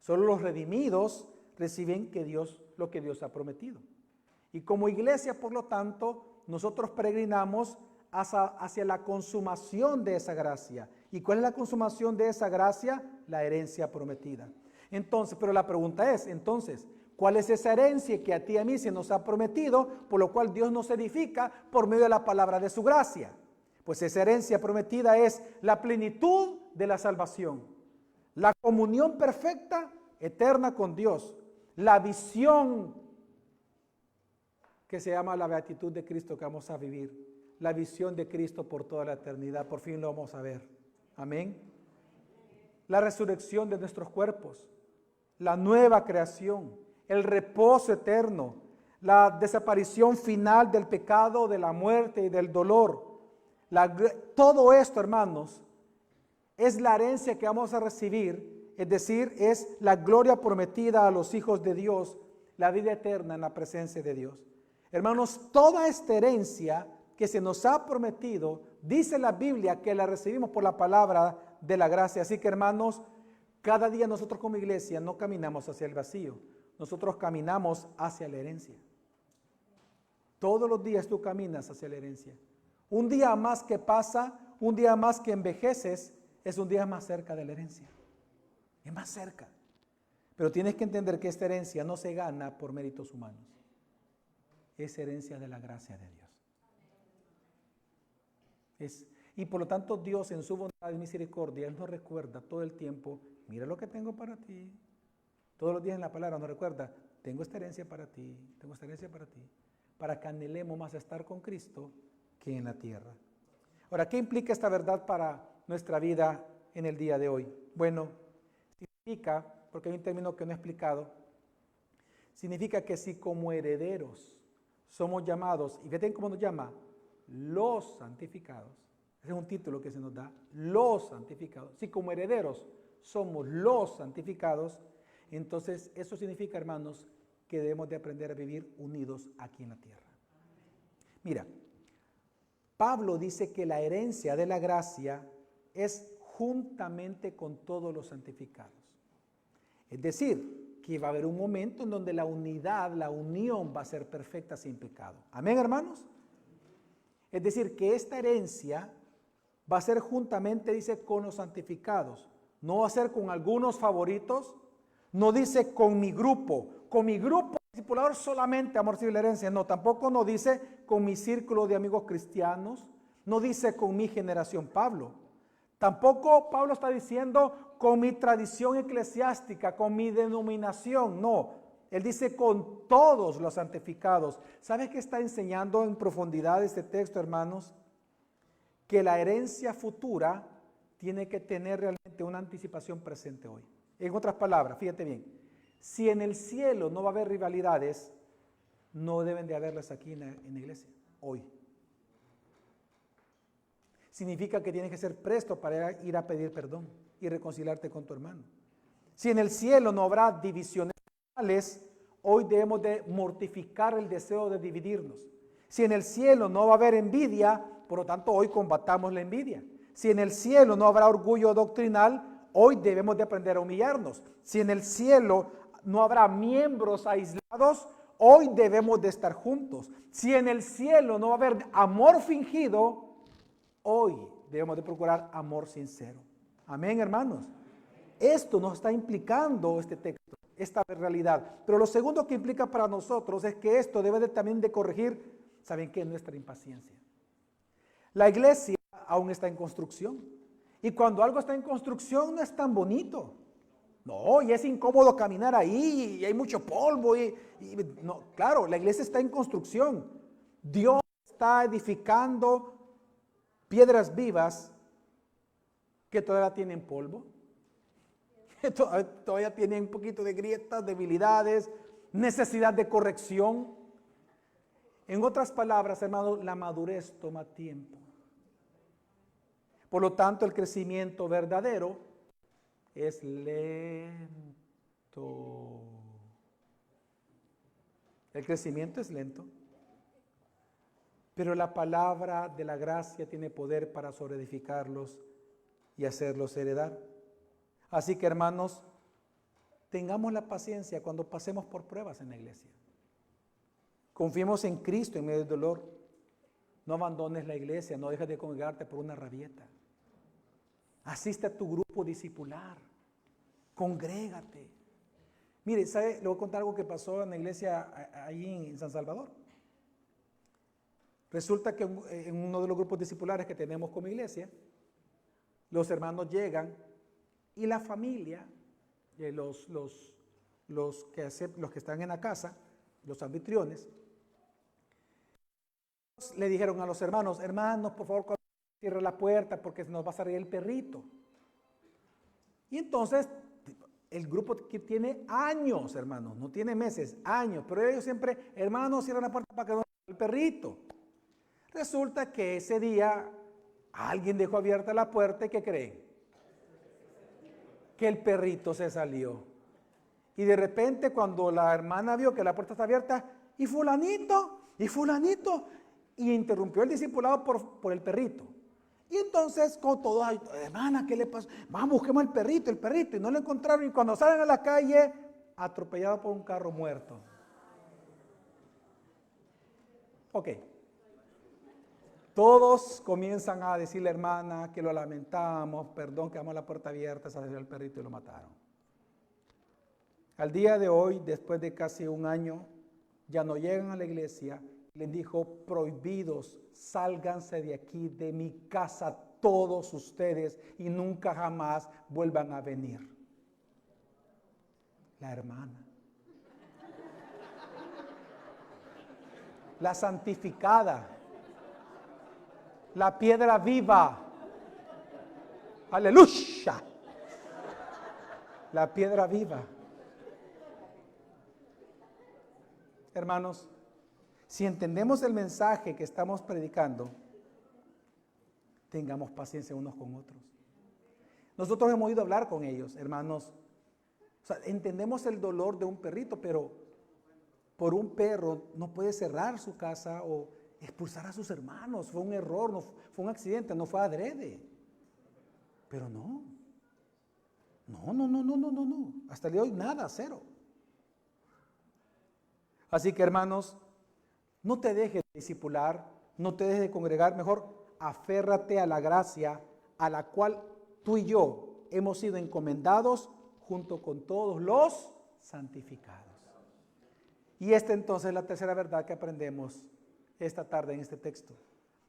Solo los redimidos reciben lo que Dios ha prometido. Y como iglesia, por lo tanto, nosotros peregrinamos hacia la consumación de esa gracia. ¿Y cuál es la consumación de esa gracia? La herencia prometida. Entonces, pero la pregunta es, entonces, ¿cuál es esa herencia que a ti y a mí se nos ha prometido, por lo cual Dios nos edifica por medio de la palabra de su gracia? Pues esa herencia prometida es la plenitud de la salvación, la comunión perfecta, eterna con Dios, la visión que se llama la beatitud de Cristo que vamos a vivir, la visión de Cristo por toda la eternidad, por fin lo vamos a ver. Amén. La resurrección de nuestros cuerpos, la nueva creación, el reposo eterno, la desaparición final del pecado, de la muerte y del dolor. Todo esto, hermanos, es la herencia que vamos a recibir, es decir, es la gloria prometida a los hijos de Dios, la vida eterna en la presencia de Dios. Hermanos, toda esta herencia que se nos ha prometido, dice la Biblia que la recibimos por la palabra de la gracia. Así que, hermanos, cada día nosotros como iglesia no caminamos hacia el vacío, nosotros caminamos hacia la herencia. Todos los días tú caminas hacia la herencia. Un día más que pasa, un día más que envejeces, es un día más cerca de la herencia. Es más cerca. Pero tienes que entender que esta herencia no se gana por méritos humanos. Es herencia de la gracia de Dios. Y por lo tanto Dios en su bondad y misericordia, Él nos recuerda todo el tiempo, mira lo que tengo para ti. Todos los días en la palabra nos recuerda, tengo esta herencia para ti, tengo esta herencia para ti. Para que anhelemos más estar con Cristo que en la tierra. Ahora, ¿qué implica esta verdad para nuestra vida en el día de hoy? Bueno, significa, porque hay un término que no he explicado, significa que si como herederos somos llamados, y fíjate cómo nos llama, los santificados, ese es un título que se nos da, los santificados. Si como herederos somos los santificados, entonces eso significa, hermanos, que debemos de aprender a vivir unidos aquí en la tierra. Mira, Pablo dice que la herencia de la gracia es juntamente con todos los santificados. Es decir, que va a haber un momento en donde la unidad, la unión va a ser perfecta sin pecado. ¿Amén, hermanos? Es decir, que esta herencia va a ser juntamente, dice, con los santificados. No va a ser con algunos favoritos, no dice con mi grupo discipulador solamente, amor civil, herencia. No, tampoco no dice con mi círculo de amigos cristianos, no dice con mi generación Pablo. Tampoco Pablo está diciendo con mi tradición eclesiástica, con mi denominación, no. Él dice con todos los santificados. ¿Sabes qué está enseñando en profundidad este texto, hermanos? Que la herencia futura tiene que tener realmente una anticipación presente hoy. En otras palabras, fíjate bien, si en el cielo no va a haber rivalidades, no deben de haberlas aquí en la iglesia, hoy. Significa que tienes que ser presto para ir a pedir perdón y reconciliarte con tu hermano. Si en el cielo no habrá divisiones, hoy debemos de mortificar el deseo de dividirnos. Si en el cielo no va a haber envidia, por lo tanto hoy combatamos la envidia. Si en el cielo no habrá orgullo doctrinal, hoy debemos de aprender a humillarnos. Si en el cielo no habrá miembros aislados, hoy debemos de estar juntos. Si en el cielo no va a haber amor fingido, hoy debemos de procurar amor sincero. Amén, hermanos. Esto nos está implicando este texto, esta realidad. Pero lo segundo que implica para nosotros es que esto debe también de corregir, ¿saben qué? Nuestra impaciencia. La iglesia aún está en construcción. Y cuando algo está en construcción no es tan bonito. No, y es incómodo caminar ahí, y hay mucho polvo. No, claro, la iglesia está en construcción. Dios está edificando piedras vivas que todavía tienen polvo, que todavía tienen un poquito de grietas, debilidades, necesidad de corrección. En otras palabras, hermanos, la madurez toma tiempo. Por lo tanto, el crecimiento verdadero es lento. El crecimiento es lento. Pero la palabra de la gracia tiene poder para sobreedificarlos y hacerlos heredar. Así que, hermanos, tengamos la paciencia cuando pasemos por pruebas en la iglesia. Confiemos en Cristo en medio del dolor. No abandones la iglesia, no dejes de congregarte por una rabieta. Asiste a tu grupo discipular, congrégate, Mire, ¿sabe? Le voy a contar algo que pasó en la iglesia ahí en San Salvador. Resulta que en uno de los grupos discipulares que tenemos como iglesia, los hermanos llegan y la familia, los que están en la casa, los anfitriones, le dijeron a los hermanos, por favor, cierre la puerta porque se nos va a salir el perrito. Y entonces, el grupo que tiene años, hermanos, no tiene meses, años, pero ellos siempre, hermanos, cierran la puerta para que no salga el perrito. Resulta que ese día alguien dejó abierta la puerta y ¿qué creen? Que el perrito se salió. Y de repente cuando la hermana vio que la puerta está abierta, y fulanito, y interrumpió el discipulado por el perrito. Y entonces con todos, hermana, ¿qué le pasó? Vamos, busquemos el perrito, y no lo encontraron. Y cuando salen a la calle, atropellado por un carro muerto. Ok. Todos comienzan a decirle, hermana, que lo lamentamos, perdón, que dejamos la puerta abierta, se salió el perrito y lo mataron. Al día de hoy, después de casi un año, ya no llegan a la iglesia. Les dijo, prohibidos, sálganse de aquí, de mi casa, todos ustedes, y nunca jamás vuelvan a venir. La hermana. La santificada. La piedra viva. Aleluya. La piedra viva. Hermanos, si entendemos el mensaje que estamos predicando, tengamos paciencia unos con otros. Nosotros hemos ido a hablar con ellos, hermanos. O sea, entendemos el dolor de un perrito, pero por un perro no puede cerrar su casa o expulsar a sus hermanos. Fue un error, no, fue un accidente, no fue adrede. Pero no. Hasta el día de hoy nada, cero. Así que hermanos, no te dejes de discipular, no te dejes de congregar, mejor aférrate a la gracia a la cual tú y yo hemos sido encomendados junto con todos los santificados. Y esta entonces es la tercera verdad que aprendemos esta tarde en este texto,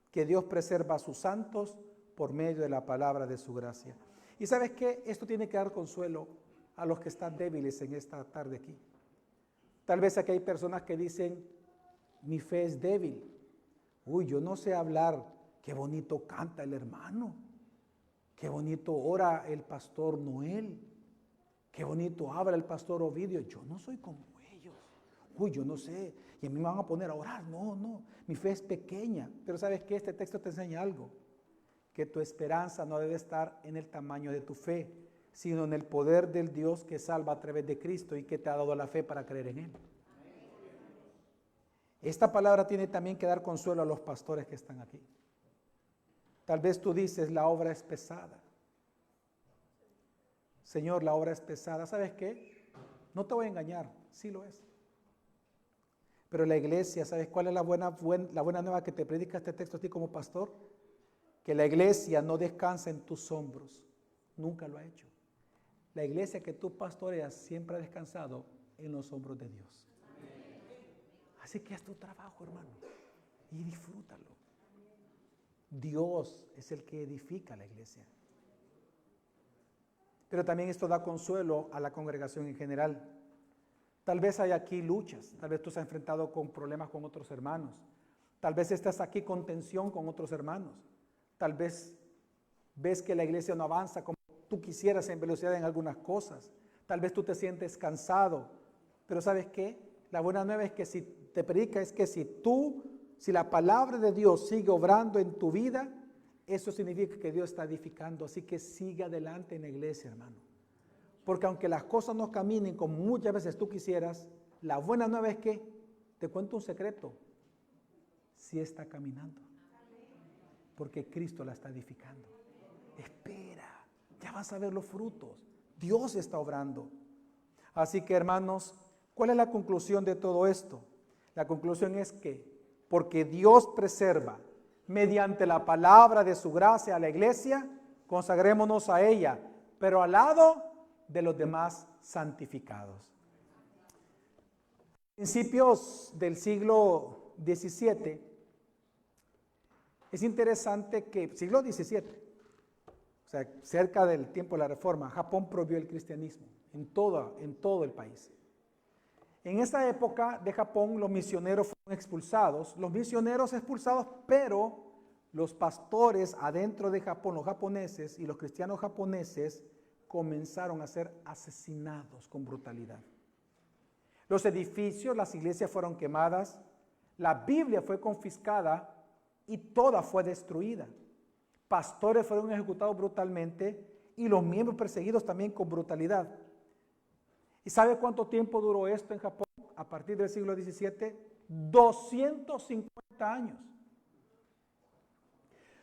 que Dios preserva a sus santos por medio de la palabra de su gracia. Y ¿sabes qué? Esto tiene que dar consuelo a los que están débiles en esta tarde aquí. Tal vez aquí hay personas que dicen, mi fe es débil. Uy, yo no sé hablar. Qué bonito canta el hermano. Qué bonito ora el pastor Noel. Qué bonito habla el pastor Ovidio. Yo no soy como ellos. Uy, yo no sé. Y a mí me van a poner a orar. No. Mi fe es pequeña. Pero ¿sabes qué? Este texto te enseña algo. Que tu esperanza no debe estar en el tamaño de tu fe, sino en el poder del Dios que salva a través de Cristo y que te ha dado la fe para creer en Él. Esta palabra tiene también que dar consuelo a los pastores que están aquí. Tal vez tú dices, la obra es pesada. Señor, la obra es pesada. ¿Sabes qué? No te voy a engañar, sí lo es. Pero la iglesia, ¿sabes cuál es la buena nueva que te predica este texto a ti como pastor? Que la iglesia no descansa en tus hombros. Nunca lo ha hecho. La iglesia que tú pastoreas siempre ha descansado en los hombros de Dios. Así que haz tu trabajo, hermano, y disfrútalo. Dios es el que edifica la iglesia. Pero también esto da consuelo a la congregación en general. Tal vez hay aquí luchas, tal vez tú te has enfrentado con problemas con otros hermanos. Tal vez estás aquí con tensión con otros hermanos. Tal vez ves que la iglesia no avanza como tú quisieras en velocidad en algunas cosas. Tal vez tú te sientes cansado. Pero ¿sabes qué? La buena nueva es que si te predica es que si la palabra de Dios sigue obrando en tu vida, eso significa que Dios está edificando. Así que sigue adelante en la iglesia, hermano. Porque aunque las cosas no caminen como muchas veces tú quisieras, la buena nueva es que, te cuento un secreto, sí está caminando. Porque Cristo la está edificando. Espera, ya vas a ver los frutos. Dios está obrando. Así que, hermanos, ¿cuál es la conclusión de todo esto? La conclusión es que, porque Dios preserva mediante la palabra de su gracia a la iglesia, consagrémonos a ella, pero al lado de los demás santificados. Principios del siglo XVII, es interesante que, siglo XVII, o sea, cerca del tiempo de la Reforma, Japón prohibió el cristianismo en todo el país. En esa época de Japón, los misioneros fueron expulsados, pero los pastores adentro de Japón, los japoneses y los cristianos japoneses, comenzaron a ser asesinados con brutalidad. Los edificios, las iglesias fueron quemadas, la Biblia fue confiscada y toda fue destruida. Pastores fueron ejecutados brutalmente y los miembros perseguidos también con brutalidad. ¿Y sabe cuánto tiempo duró esto en Japón a partir del siglo XVII? 250 años.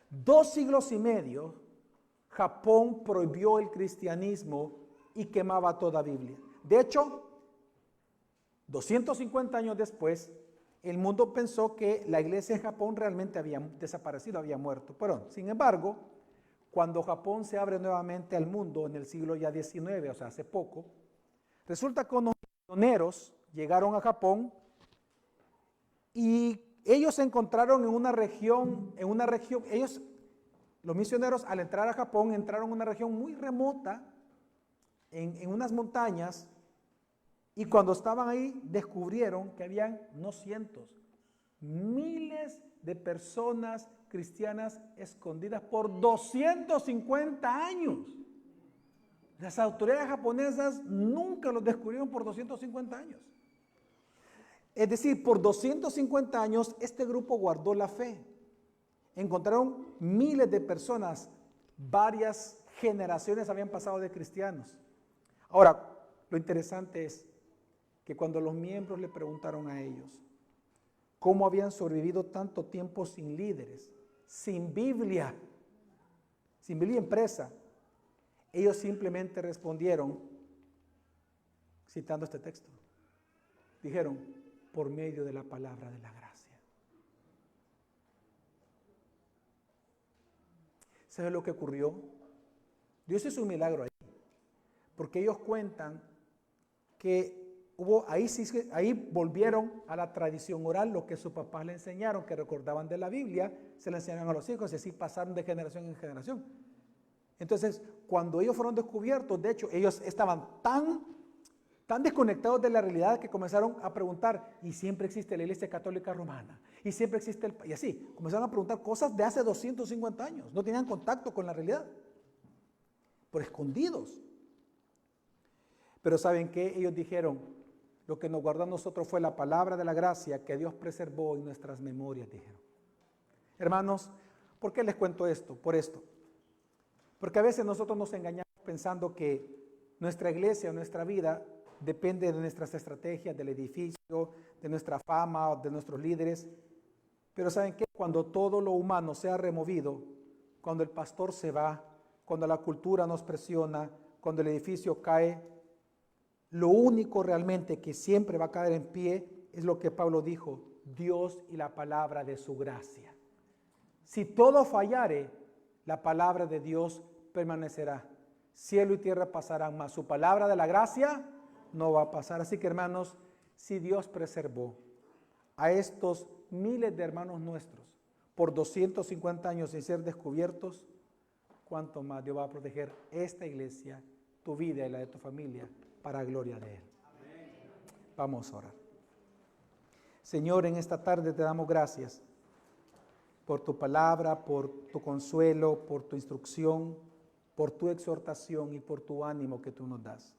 2 siglos y medio, Japón prohibió el cristianismo y quemaba toda Biblia. De hecho, 250 años después, el mundo pensó que la iglesia en Japón realmente había desaparecido, había muerto. Pero, sin embargo, cuando Japón se abre nuevamente al mundo en el siglo ya XIX, o sea, hace poco, resulta que unos misioneros llegaron a Japón y ellos se encontraron en una región, los misioneros al entrar a Japón entraron en una región muy remota, en unas montañas, y cuando estaban ahí descubrieron que habían no cientos, miles de personas cristianas escondidas por 250 años. Las autoridades japonesas nunca los descubrieron por 250 años. Es decir, por 250 años este grupo guardó la fe. Encontraron miles de personas, varias generaciones habían pasado de cristianos. Ahora, lo interesante es que cuando los miembros le preguntaron a ellos cómo habían sobrevivido tanto tiempo sin líderes, sin Biblia impresa, ellos simplemente respondieron, citando este texto, dijeron, por medio de la palabra de la gracia. ¿Sabe lo que ocurrió? Dios hizo un milagro ahí, porque ellos cuentan que ahí volvieron a la tradición oral, lo que sus papás le enseñaron, que recordaban de la Biblia, se le enseñaron a los hijos y así pasaron de generación en generación. Entonces, cuando ellos fueron descubiertos, de hecho, ellos estaban tan desconectados de la realidad que comenzaron a preguntar, ¿y siempre existe la Iglesia Católica Romana? ¿Y siempre existe y así, comenzaron a preguntar cosas de hace 250 años, no tenían contacto con la realidad, por escondidos. Pero ¿saben qué? Ellos dijeron, lo que nos guardó a nosotros fue la palabra de la gracia que Dios preservó en nuestras memorias, dijeron. Hermanos, ¿por qué les cuento esto? Por esto. Porque a veces nosotros nos engañamos pensando que nuestra iglesia, nuestra vida, depende de nuestras estrategias, del edificio, de nuestra fama, de nuestros líderes. Pero ¿saben qué? Cuando todo lo humano sea removido, cuando el pastor se va, cuando la cultura nos presiona, cuando el edificio cae, lo único realmente que siempre va a caer en pie es lo que Pablo dijo, Dios y la palabra de su gracia. Si todo fallare, la palabra de Dios permanecerá. Cielo y tierra pasarán, mas su palabra de la gracia no va a pasar. Así que, hermanos, si Dios preservó a estos miles de hermanos nuestros por 250 años sin ser descubiertos, ¿cuánto más Dios va a proteger esta iglesia, tu vida y la de tu familia, para gloria de Él? Amén. Vamos a orar. Señor, en esta tarde te damos gracias por tu palabra, por tu consuelo, por tu instrucción, por tu exhortación y por tu ánimo que tú nos das.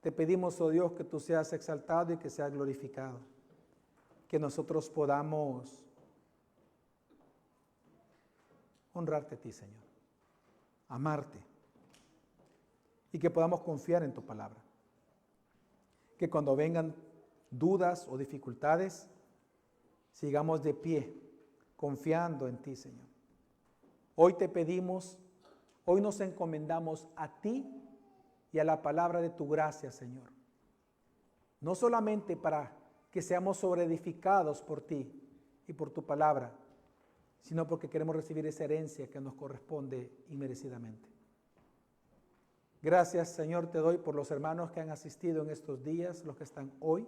Te pedimos, oh Dios, que tú seas exaltado y que seas glorificado, que nosotros podamos honrarte a ti, Señor, amarte, y que podamos confiar en tu palabra. Que cuando vengan dudas o dificultades, sigamos de pie, confiando en ti, Señor. Hoy te pedimos, hoy nos encomendamos a ti y a la palabra de tu gracia, Señor. No solamente para que seamos sobreedificados por ti y por tu palabra, sino porque queremos recibir esa herencia que nos corresponde inmerecidamente. Gracias, Señor, te doy por los hermanos que han asistido en estos días, los que están hoy.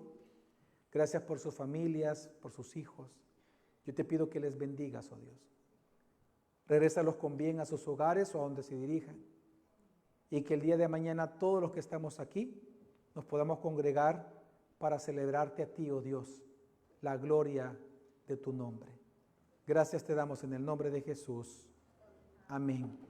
Gracias por sus familias, por sus hijos. Yo te pido que les bendigas, oh Dios. Regrésalos con bien a sus hogares o a donde se dirijan. Y que el día de mañana todos los que estamos aquí nos podamos congregar para celebrarte a ti, oh Dios, la gloria de tu nombre. Gracias te damos en el nombre de Jesús. Amén.